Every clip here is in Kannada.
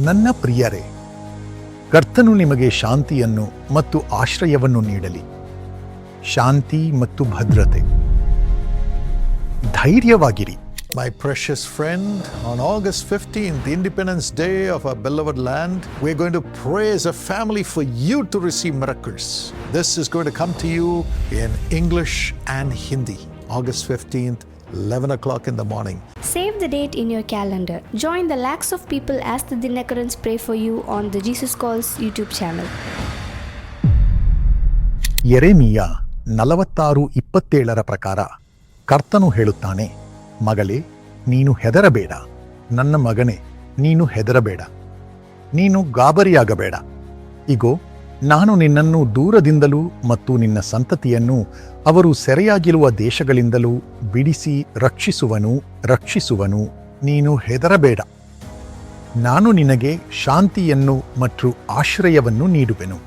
ನನ್ನ ಪ್ರಿಯರೇ, ಕರ್ತನು ನಿಮಗೆ ಶಾಂತಿಯನ್ನು ಮತ್ತು ಆಶ್ರಯವನ್ನು ನೀಡಲಿ. ಶಾಂತಿ ಮತ್ತು ಭದ್ರತೆ. ಧೈರ್ಯವಾಗಿರಿ. My precious friend, on August 15th, the Independence Day of our beloved land, we're going to pray as a family for you to receive miracles. This is going to come to you in English and Hindi. August 15th, 11 o'clock in the morning. Save the date in your calendar. Join the lakhs of people as the Dinakarans pray for you on the Jesus Calls YouTube channel. ಯೆರೆಮೀಯ 46:27 ಪ್ರಕಾರ ಕರ್ತನು ಹೇಳುತ್ತಾನೆ, ಮಗಳೇ, ನೀನು ಹೆದರಬೇಡ. ನನ್ನ ಮಗನೇ, ನೀನು ಹೆದರಬೇಡ. ನೀನು ಗಾಬರಿಯಾಗಬೇಡ. ಇಗೋ, ನಾನು ನಿನ್ನನ್ನು ದೂರದಿಂದಲೂ ಮತ್ತು ನಿನ್ನ ಸಂತತಿಯನ್ನು ಅವರು ಸೆರೆಯಾಗಿರುವ ದೇಶಗಳಿಂದಲೂ ಬಿಡಿಸಿ ರಕ್ಷಿಸುವನು. ನೀನು ಹೆದರಬೇಡ. ನಾನು ನಿನಗೆ ಶಾಂತಿಯನ್ನು ಮತ್ತು ಆಶ್ರಯವನ್ನು ನೀಡುವೆನು.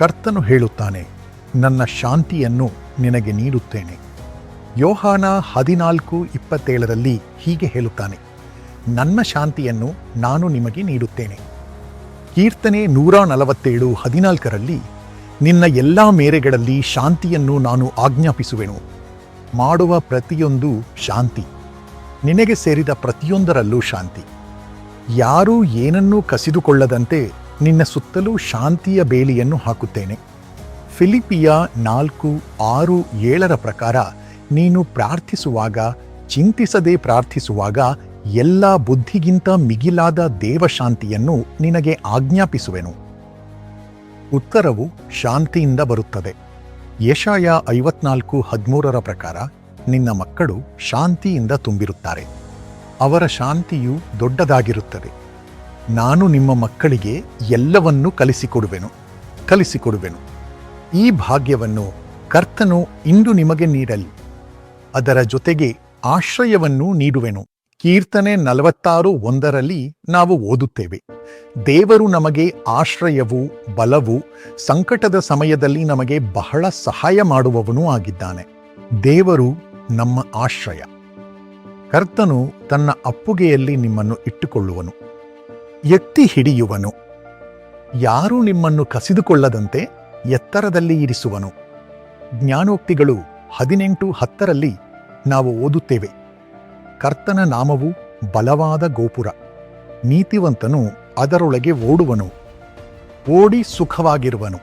ಕರ್ತನು ಹೇಳುತ್ತಾನೆ, ನನ್ನ ಶಾಂತಿಯನ್ನು ನಿನಗೆ ನೀಡುತ್ತೇನೆ. ಯೋಹಾನ 14:27 ಹೀಗೆ ಹೇಳುತ್ತಾನೆ, ನನ್ನ ಶಾಂತಿಯನ್ನು ನಾನು ನಿಮಗೆ ನೀಡುತ್ತೇನೆ. ಕೀರ್ತನೆ 147:14 ನಿನ್ನ ಎಲ್ಲ ಮೇರೆಗಳಲ್ಲಿ ಶಾಂತಿಯನ್ನು ನಾನು ಆಜ್ಞಾಪಿಸುವೆನು. ಮಾಡುವ ಪ್ರತಿಯೊಂದು ಶಾಂತಿ, ನಿನಗೆ ಸೇರಿದ ಪ್ರತಿಯೊಂದರಲ್ಲೂ ಶಾಂತಿ. ಯಾರೂ ಏನನ್ನೂ ಕಸಿದುಕೊಳ್ಳದಂತೆ ನಿನ್ನ ಸುತ್ತಲೂ ಶಾಂತಿಯ ಬೇಲಿಯನ್ನು ಹಾಕುತ್ತೇನೆ. ಫಿಲಿಪಿಯ 4:6-7 ಪ್ರಕಾರ ನೀನು ಪ್ರಾರ್ಥಿಸುವಾಗ, ಚಿಂತಿಸದೆ ಪ್ರಾರ್ಥಿಸುವಾಗ ಎಲ್ಲ ಬುದ್ಧಿಗಿಂತ ಮಿಗಿಲಾದ ದೇವಶಾಂತಿಯನ್ನು ನಿನಗೆ ಆಜ್ಞಾಪಿಸುವೆನು. ಉತ್ತರವು ಶಾಂತಿಯಿಂದ ಬರುತ್ತದೆ. ಯೆಶಾಯ 54:13 ಪ್ರಕಾರ ನಿನ್ನ ಮಕ್ಕಳು ಶಾಂತಿಯಿಂದ ತುಂಬಿರುತ್ತಾರೆ. ಅವರ ಶಾಂತಿಯು ದೊಡ್ಡದಾಗಿರುತ್ತದೆ. ನಾನು ನಿಮ್ಮ ಮಕ್ಕಳಿಗೆ ಎಲ್ಲವನ್ನೂ ಕಲಿಸಿಕೊಡುವೆನು. ಈ ಭಾಗ್ಯವನ್ನು ಕರ್ತನು ಇಂದು ನಿಮಗೆ ನೀಡಲಿ. ಅದರ ಜೊತೆಗೆ ಆಶ್ರಯವನ್ನು ನೀಡುವೆನು. ಕೀರ್ತನೆ 46:1 ನಾವು ಓದುತ್ತೇವೆ, ದೇವರು ನಮಗೆ ಆಶ್ರಯವೂ ಬಲವೂ ಸಂಕಟದ ಸಮಯದಲ್ಲಿ ನಮಗೆ ಬಹಳ ಸಹಾಯ ಮಾಡುವವನೂ ಆಗಿದ್ದಾನೆ. ದೇವರು ನಮ್ಮ ಆಶ್ರಯ. ಕರ್ತನು ತನ್ನ ಅಪ್ಪುಗೆಯಲ್ಲಿ ನಿಮ್ಮನ್ನು ಇಟ್ಟುಕೊಳ್ಳುವನು, ಎತ್ತಿ ಹಿಡಿಯುವನು. ಯಾರೂ ನಿಮ್ಮನ್ನು ಕಸಿದುಕೊಳ್ಳದಂತೆ ಎತ್ತರದಲ್ಲಿ ಇರಿಸುವನು. ಜ್ಞಾನೋಕ್ತಿಗಳು 18:10 ನಾವು ಓದುತ್ತೇವೆ, ಕರ್ತನ ನಾಮವು ಬಲವಾದ ಗೋಪುರ, ನೀತಿವಂತನು ಅದರೊಳಗೆ ಓಡಿ ಸುಖವಾಗಿರುವನು.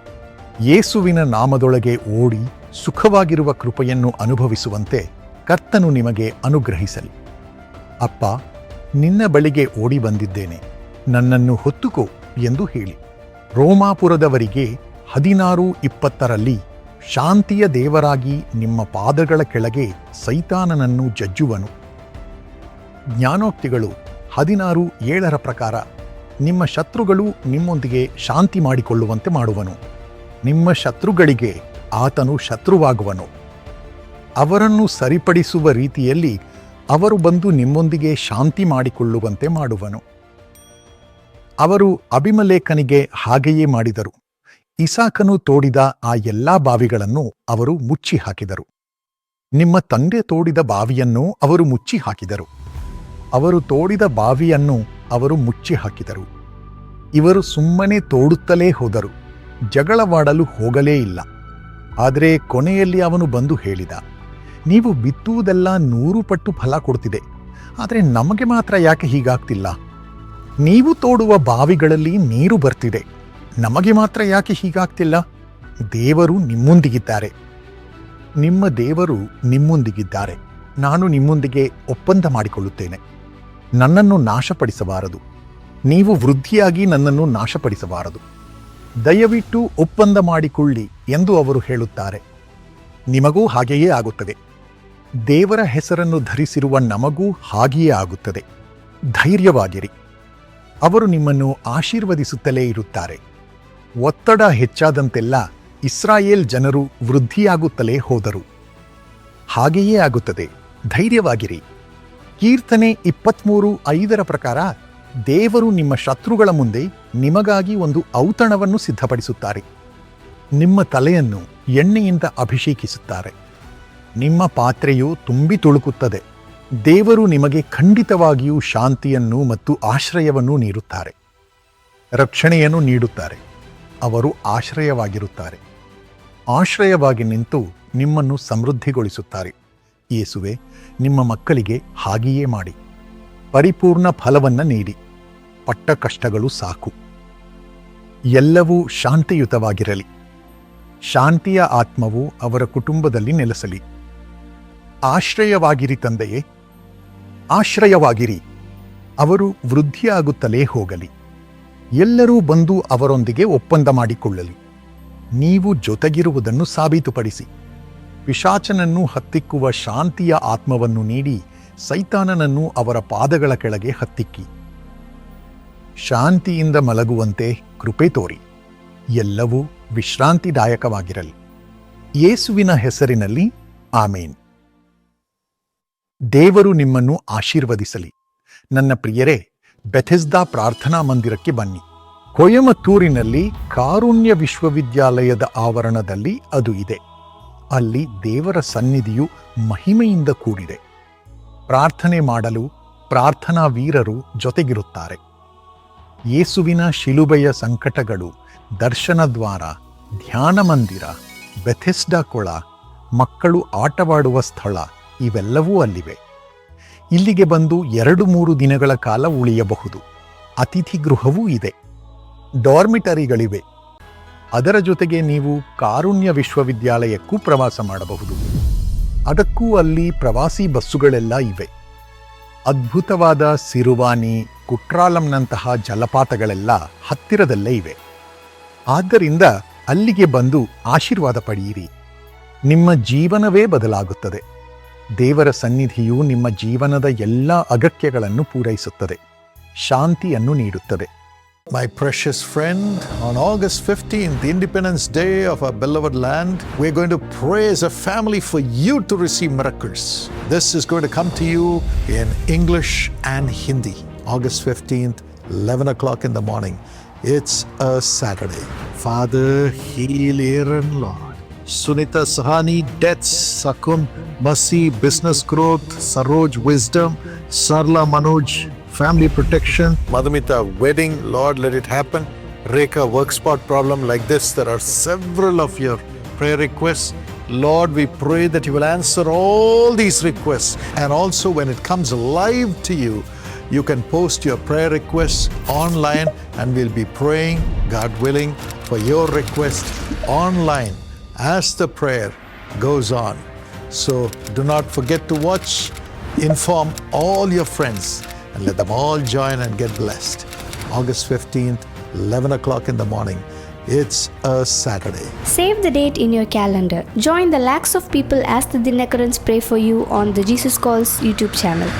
ಯೇಸುವಿನ ನಾಮದೊಳಗೆ ಓಡಿ ಸುಖವಾಗಿರುವ ಕೃಪೆಯನ್ನು ಅನುಭವಿಸುವಂತೆ ಕರ್ತನು ನಿಮಗೆ ಅನುಗ್ರಹಿಸಲಿ. ಅಪ್ಪ, ನಿನ್ನ ಬಳಿಗೆ ಓಡಿ ಬಂದಿದ್ದೇನೆ, ನನ್ನನ್ನು ಹೊತ್ತುಕೋ ಎಂದು ಹೇಳಿ. ರೋಮಾಪುರದವರಿಗೆ 16:20 ಶಾಂತಿಯ ದೇವರಾಗಿ ನಿಮ್ಮ ಪಾದಗಳ ಕೆಳಗೆ ಸೈತಾನನನ್ನು ಜಜ್ಜುವನು. ಜ್ಞಾನೋಕ್ತಿಗಳು 16:7 ಪ್ರಕಾರ ನಿಮ್ಮ ಶತ್ರುಗಳು ನಿಮ್ಮೊಂದಿಗೆ ಶಾಂತಿ ಮಾಡಿಕೊಳ್ಳುವಂತೆ ಮಾಡುವನು. ನಿಮ್ಮ ಶತ್ರುಗಳಿಗೆ ಆತನು ಶತ್ರುವಾಗುವನು. ಅವರನ್ನು ಸರಿಪಡಿಸುವ ರೀತಿಯಲ್ಲಿ ಅವರು ಬಂದು ನಿಮ್ಮೊಂದಿಗೆ ಶಾಂತಿ ಮಾಡಿಕೊಳ್ಳುವಂತೆ ಮಾಡುವನು. ಅವರು ಅಬಿಮೆಲೇಕನಿಗೆ ಹಾಗೆಯೇ ಮಾಡಿದರು. ಇಸಾಕನು ತೋಡಿದ ಆ ಎಲ್ಲಾ ಬಾವಿಗಳನ್ನು ಅವರು ಮುಚ್ಚಿ ಹಾಕಿದರು. ನಿಮ್ಮ ತಂದೆ ತೋಡಿದ ಬಾವಿಯನ್ನು ಅವರು ಮುಚ್ಚಿ ಹಾಕಿದರು. ಅವರು ತೋಡಿದ ಬಾವಿಯನ್ನು ಅವರು ಮುಚ್ಚಿ ಹಾಕಿದರು. ಇವರು ಸುಮ್ಮನೆ ತೋಡುತ್ತಲೇ ಹೋದರು, ಜಗಳವಾಡಲು ಹೋಗಲೇ ಇಲ್ಲ. ಆದರೆ ಕೊನೆಯಲ್ಲಿ ಅವನು ಬಂದು ಹೇಳಿದ, ನೀವು ಬಿತ್ತುವುದೆಲ್ಲ 100 ಪಟ್ಟು ಫಲ ಕೊಡ್ತಿದೆ, ಆದರೆ ನಮಗೆ ಮಾತ್ರ ಯಾಕೆ ಹೀಗಾಗ್ತಿಲ್ಲ? ನೀವು ತೋಡುವ ಬಾವಿಗಳಲ್ಲಿ ನೀರು ಬರ್ತಿದೆ, ನಮಗೆ ಮಾತ್ರ ಯಾಕೆ ಹೀಗಾಗ್ತಿಲ್ಲ? ದೇವರು ನಿಮ್ಮೊಂದಿಗಿದ್ದಾರೆ. ನಿಮ್ಮ ದೇವರು ನಿಮ್ಮೊಂದಿಗಿದ್ದಾರೆ. ನಾನು ನಿಮ್ಮೊಂದಿಗೆ ಒಪ್ಪಂದ ಮಾಡಿಕೊಳ್ಳುತ್ತೇನೆ, ನನ್ನನ್ನು ನಾಶಪಡಿಸಬಾರದು. ನೀವು ವೃದ್ಧಿಯಾಗಿ ನನ್ನನ್ನು ನಾಶಪಡಿಸಬಾರದು. ದಯವಿಟ್ಟು ಒಪ್ಪಂದ ಮಾಡಿಕೊಳ್ಳಿ ಎಂದು ಅವರು ಹೇಳುತ್ತಾರೆ. ನಿಮಗೂ ಹಾಗೆಯೇ ಆಗುತ್ತದೆ. ದೇವರ ಹೆಸರನ್ನು ಧರಿಸಿರುವ ನಮಗೂ ಹಾಗೆಯೇ ಆಗುತ್ತದೆ. ಧೈರ್ಯವಾಗಿರಿ. ಅವರು ನಿಮ್ಮನ್ನು ಆಶೀರ್ವದಿಸುತ್ತಲೇ ಇರುತ್ತಾರೆ. ಒತ್ತಡ ಹೆಚ್ಚಾದಂತೆಲ್ಲ ಇಸ್ರಾಯೇಲ್ ಜನರು ವೃದ್ಧಿಯಾಗುತ್ತಲೇ ಹೋದರು. ಹಾಗೆಯೇ ಆಗುತ್ತದೆ. ಧೈರ್ಯವಾಗಿರಿ. ಕೀರ್ತನೆ 23:5 ಪ್ರಕಾರ ದೇವರು ನಿಮ್ಮ ಶತ್ರುಗಳ ಮುಂದೆ ನಿಮಗಾಗಿ ಒಂದು ಔತಣವನ್ನು ಸಿದ್ಧಪಡಿಸುತ್ತಾರೆ. ನಿಮ್ಮ ತಲೆಯನ್ನು ಎಣ್ಣೆಯಿಂದ ಅಭಿಷೇಕಿಸುತ್ತಾರೆ. ನಿಮ್ಮ ಪಾತ್ರೆಯು ತುಂಬಿ ತುಳುಕುತ್ತದೆ. ದೇವರು ನಿಮಗೆ ಖಂಡಿತವಾಗಿಯೂ ಶಾಂತಿಯನ್ನು ಮತ್ತು ಆಶ್ರಯವನ್ನು ನೀಡುತ್ತಾರೆ. ರಕ್ಷಣೆಯನ್ನು ನೀಡುತ್ತಾರೆ. ಅವರು ಆಶ್ರಯವಾಗಿರುತ್ತಾರೆ. ಆಶ್ರಯವಾಗಿ ನಿಂತು ನಿಮ್ಮನ್ನು ಸಮೃದ್ಧಿಗೊಳಿಸುತ್ತಾರೆ. ಯೇಸುವೆ, ನಿಮ್ಮ ಮಕ್ಕಳಿಗೆ ಹಾಗೆಯೇ ಮಾಡಿ. ಪರಿಪೂರ್ಣ ಫಲವನ್ನ ನೀಡಿ. ಪಟ್ಟ ಕಷ್ಟಗಳು ಸಾಕು. ಎಲ್ಲವೂ ಶಾಂತಿಯುತವಾಗಿರಲಿ. ಶಾಂತಿಯ ಆತ್ಮವು ಅವರ ಕುಟುಂಬದಲ್ಲಿ ನೆಲೆಸಲಿ. ಆಶ್ರಯವಾಗಿರಿ ತಂದೆಯೇ, ಆಶ್ರಯವಾಗಿರಿ. ಅವರು ವೃದ್ಧಿಯಾಗುತ್ತಲೇ ಹೋಗಲಿ. ಎಲ್ಲರೂ ಬಂದು ಅವರೊಂದಿಗೆ ಒಪ್ಪಂದ ಮಾಡಿಕೊಳ್ಳಲಿ. ನೀವು ಜೊತೆಗಿರುವುದನ್ನು ಸಾಬೀತುಪಡಿಸಿ. ಪಿಶಾಚನನ್ನು ಹತ್ತಿಕ್ಕುವ ಶಾಂತಿಯ ಆತ್ಮವನ್ನು ನೀಡಿ ಸೈತಾನನನ್ನು ಅವರ ಪಾದಗಳ ಕೆಳಗೆ ಹತ್ತಿಕ್ಕಿ. ಶಾಂತಿಯಿಂದ ಮಲಗುವಂತೆ ಕೃಪೆ ತೋರಿ. ಎಲ್ಲವೂ ವಿಶ್ರಾಂತಿದಾಯಕವಾಗಿರಲಿ. ಯೇಸುವಿನ ಹೆಸರಿನಲ್ಲಿ ಆಮೇನ್. ದೇವರು ನಿಮ್ಮನ್ನು ಆಶೀರ್ವದಿಸಲಿ. ನನ್ನ ಪ್ರಿಯರೇ, ಬೆಥೆಸ್ದಾ ಪ್ರಾರ್ಥನಾ ಮಂದಿರಕ್ಕೆ ಬನ್ನಿ. ಕೊಯಮತ್ತೂರಿನಲ್ಲಿ ಕಾರುಣ್ಯ ವಿಶ್ವವಿದ್ಯಾಲಯದ ಆವರಣದಲ್ಲಿ ಅದು ಇದೆ. ಅಲ್ಲಿ ದೇವರ ಸನ್ನಿಧಿಯು ಮಹಿಮೆಯಿಂದ ಕೂಡಿದೆ. ಪ್ರಾರ್ಥನೆ ಮಾಡಲು ಪ್ರಾರ್ಥನಾ ವೀರರು ಜೊತೆಗಿರುತ್ತಾರೆ. ಯೇಸುವಿನ ಶಿಲುಬೆಯ ಸಂಕಟಗಳು, ದರ್ಶನದ್ವಾರ, ಧ್ಯಾನ ಮಂದಿರ, ಬೆಥೆಸ್ಡಾ ಕೊಳ, ಮಕ್ಕಳು ಆಟವಾಡುವ ಸ್ಥಳ ಇವೆಲ್ಲವೂ ಅಲ್ಲಿವೆ. ಇಲ್ಲಿಗೆ ಬಂದು 2-3 ದಿನಗಳ ಕಾಲ ಉಳಿಯಬಹುದು. ಅತಿಥಿ ಗೃಹವೂ ಇದೆ. ಡಾರ್ಮಿಟರಿಗಳಿವೆ. ಅದರ ಜೊತೆಗೆ ನೀವು ಕಾರುಣ್ಯ ವಿಶ್ವವಿದ್ಯಾಲಯಕ್ಕೂ ಪ್ರವಾಸ ಮಾಡಬಹುದು. ಅದಕ್ಕೂ ಅಲ್ಲಿ ಪ್ರವಾಸಿ ಬಸ್ಸುಗಳೆಲ್ಲ ಇವೆ. ಅದ್ಭುತವಾದ ಸಿರುವಾನಿ, ಕುಟ್ರಾಲಂನಂತಹ ಜಲಪಾತಗಳೆಲ್ಲ ಹತ್ತಿರದಲ್ಲೇ ಇವೆ. ಆದ್ದರಿಂದ ಅಲ್ಲಿಗೆ ಬಂದು ಆಶೀರ್ವಾದ ಪಡೆಯಿರಿ. ನಿಮ್ಮ ಜೀವನವೇ ಬದಲಾಗುತ್ತದೆ. ದೇವರ ಸನ್ನಿಧಿಯು ನಿಮ್ಮ ಜೀವನದ ಎಲ್ಲ ಅಗತ್ಯಗಳನ್ನು ಪೂರೈಸುತ್ತದೆ, ಶಾಂತಿಯನ್ನು ನೀಡುತ್ತದೆ. My precious friend, on August 15th, the Independence Day of our beloved land, we're going to pray as a family for you to receive miracles. This is going to come to you in English and Hindi. August 15th, 11 o'clock in the morning. It's a Saturday. Father, heal Aaron, Lord. Sunita Sahani, deaths, Sakun, Mercy, business growth, Saroj, wisdom, Sarla Manoj, family protection. Madhumita, wedding, Lord, let it happen. Rekha, work spot problem like this. There are several of your prayer requests. Lord, we pray that you will answer all these requests. And also, when it comes live to you, you can post your prayer requests online and we'll be praying, God willing, for your request online as the prayer goes on. So do not forget to watch, inform all your friends and let them all join and get blessed. August 15th, 11 o'clock in the morning. It's a Saturday. Save the date in your calendar. Join the lakhs of people as the Dinakarans pray for you on the Jesus Calls YouTube channel.